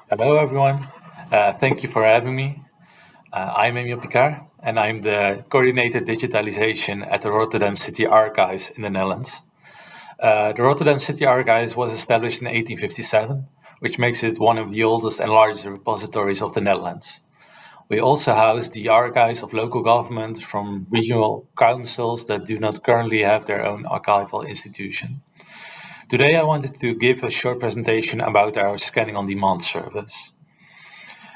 Hello, everyone. Thank you for having me. I'm Emile Picard, and I'm the Coordinator Digitalization at the Rotterdam City Archives in the Netherlands. The Rotterdam City Archives was established in 1857, which makes it one of the oldest and largest repositories of the Netherlands. We also house the archives of local government from regional councils that do not currently have their own archival institution. Today, I wanted to give a short presentation about our scanning on demand service.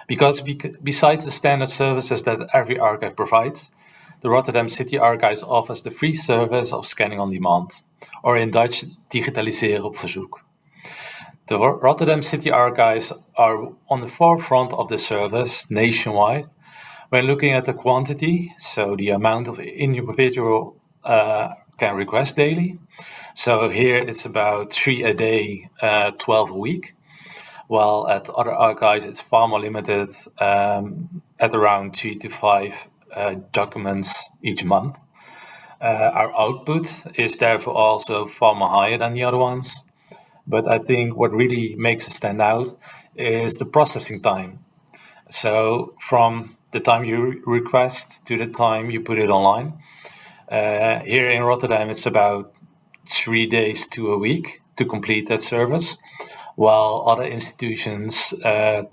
Because besides the standard services that every archive provides, the Rotterdam City Archives offers the free service of scanning on demand, or in Dutch, digitaliseren op verzoek. The Rotterdam City Archives are on the forefront of this service nationwide when looking at the quantity, so the amount of individual can request daily. So here it's about 3 a day, 12 a week, while at other archives it's far more limited, at around 3 to 5 documents each month. Our output is therefore also far more higher than the other ones. But I think what really makes it stand out is the processing time. So from the time you request to the time you put it online. Here in Rotterdam, it's about 3 days to a week to complete that service, while other institutions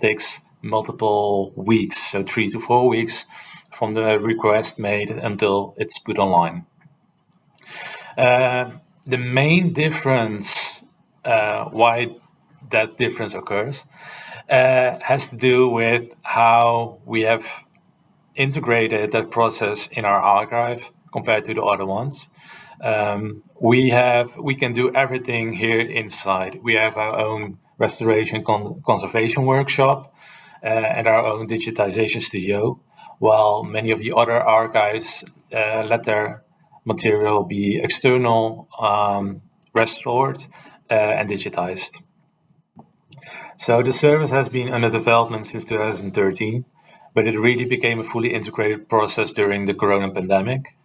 takes multiple weeks, so 3 to 4 weeks from the request made until it's put online. The main difference, why that difference occurs, has to do with how we have integrated that process in our archive compared to the other ones. We can do everything here inside. We have our own restoration conservation workshop and our own digitization studio, while many of the other archives let their material be external, restored, and digitized. So the service has been under development since 2013, but it really became a fully integrated process during the corona pandemic.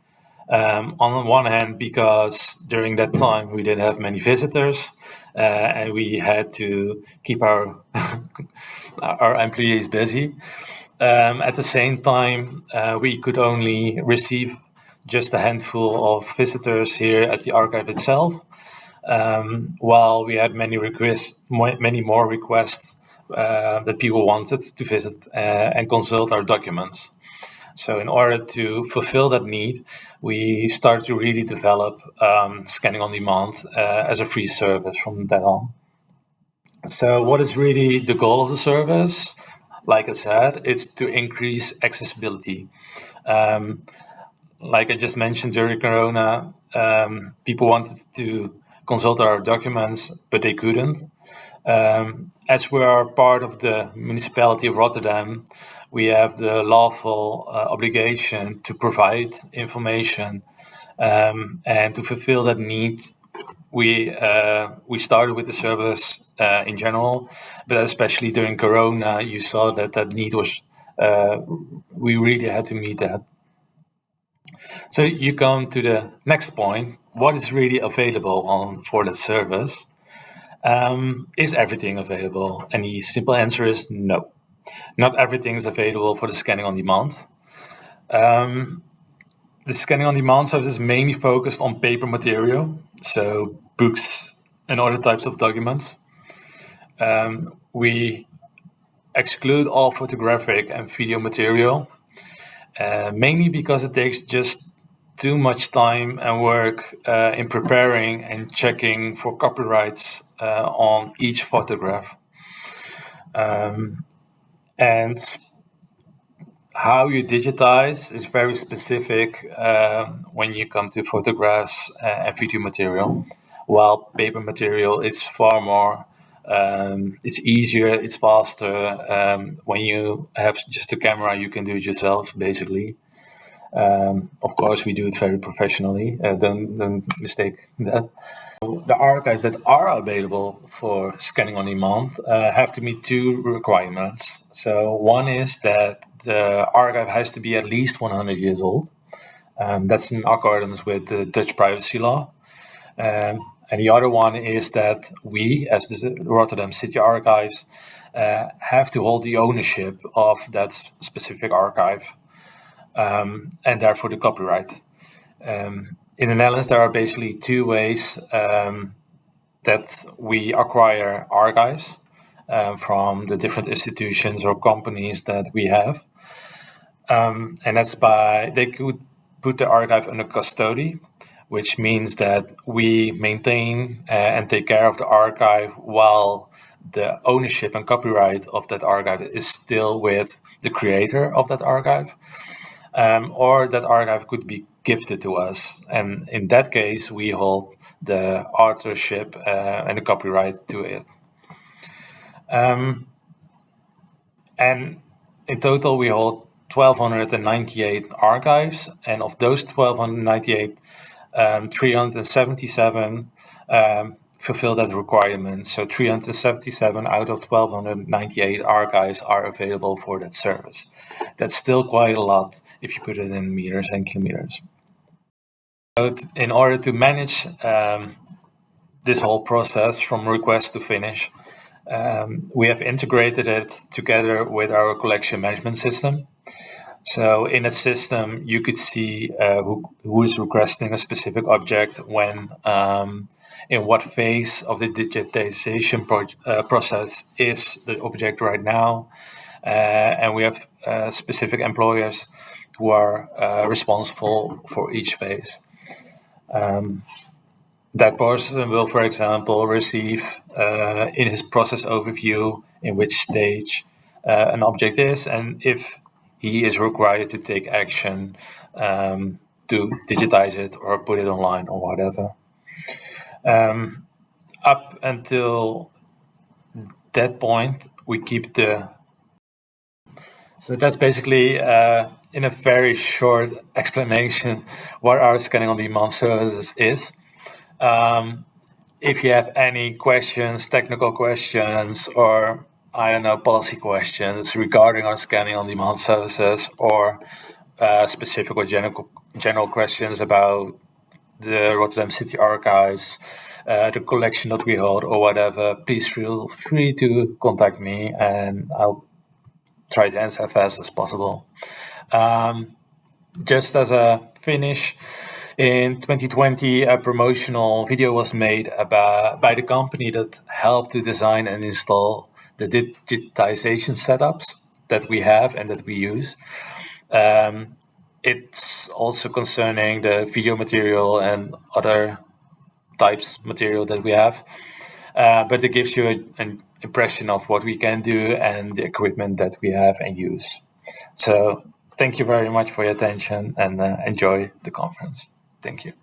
On the one hand, because during that time we didn't have many visitors, and we had to keep our our employees busy. At the same time, we could only receive just a handful of visitors here at the archive itself, while we had many more requests that people wanted to visit and consult our documents. So in order to fulfill that need, we started to really develop scanning on demand as a free service from then on. So what is really the goal of the service? Like I said, it's to increase accessibility. Like I just mentioned, during Corona, people wanted to consult our documents, but they couldn't. As we are part of the municipality of Rotterdam, we have the lawful obligation to provide information, and to fulfill that need, we started with the service in general, but especially during Corona, you saw that need was we really had to meet that. So you come to the next point: what is really available for that service? Is everything available? And the simple answer is no. Not everything is available for the scanning on demand. The scanning on demand service is mainly focused on paper material, so books and other types of documents. We exclude all photographic and video material, mainly because it takes just too much time and work in preparing and checking for copyrights on each photograph. And how you digitize is very specific when you come to photographs and video material, while paper material is far more, it's easier, it's faster. When you have just a camera, you can do it yourself, basically. Of course, we do it very professionally. Don't mistake that. The archives that are available for scanning on demand have to meet two requirements. So one is that the archive has to be at least 100 years old. That's in accordance with the Dutch privacy law. And the other one is that we, as the Rotterdam City Archives, have to hold the ownership of that specific archive, and therefore the copyright. In the Netherlands, there are basically two ways that we acquire archives from the different institutions or companies that we have. And that's by, they could put the archive under custody, which means that we maintain and take care of the archive while the ownership and copyright of that archive is still with the creator of that archive. Or that archive could be gifted to us. And in that case, we hold the authorship and the copyright to it. And in total, we hold 1,298 archives. And of those 1,298, 377 fulfill that requirement. So 377 out of 1,298 archives are available for that service. That's still quite a lot if you put it in meters and kilometers. So in order to manage this whole process from request to finish, we have integrated it together with our collection management system. So in a system, you could see who is requesting a specific object, when, in what phase of the digitization process is the object right now. And we have specific employers who are responsible for each phase. That person will, for example, receive in his process overview in which stage an object is, and if he is required to take action to digitize it or put it online or whatever. Up until that point, we keep the... So that's basically, in a very short explanation, what our scanning on demand services is. If you have any questions, technical questions, or I don't know, policy questions regarding our scanning on demand services, or specific or general questions about the Rotterdam City Archives, the collection that we hold, or whatever, please feel free to contact me, and I'll try to answer as fast as possible. Just as a finish, in 2020, a promotional video was made by the company that helped to design and install the digitization setups that we have and that we use. It's also concerning the video material and other types material that we have, but it gives you an impression of what we can do and the equipment that we have and use. So thank you very much for your attention, and enjoy the conference. Thank you.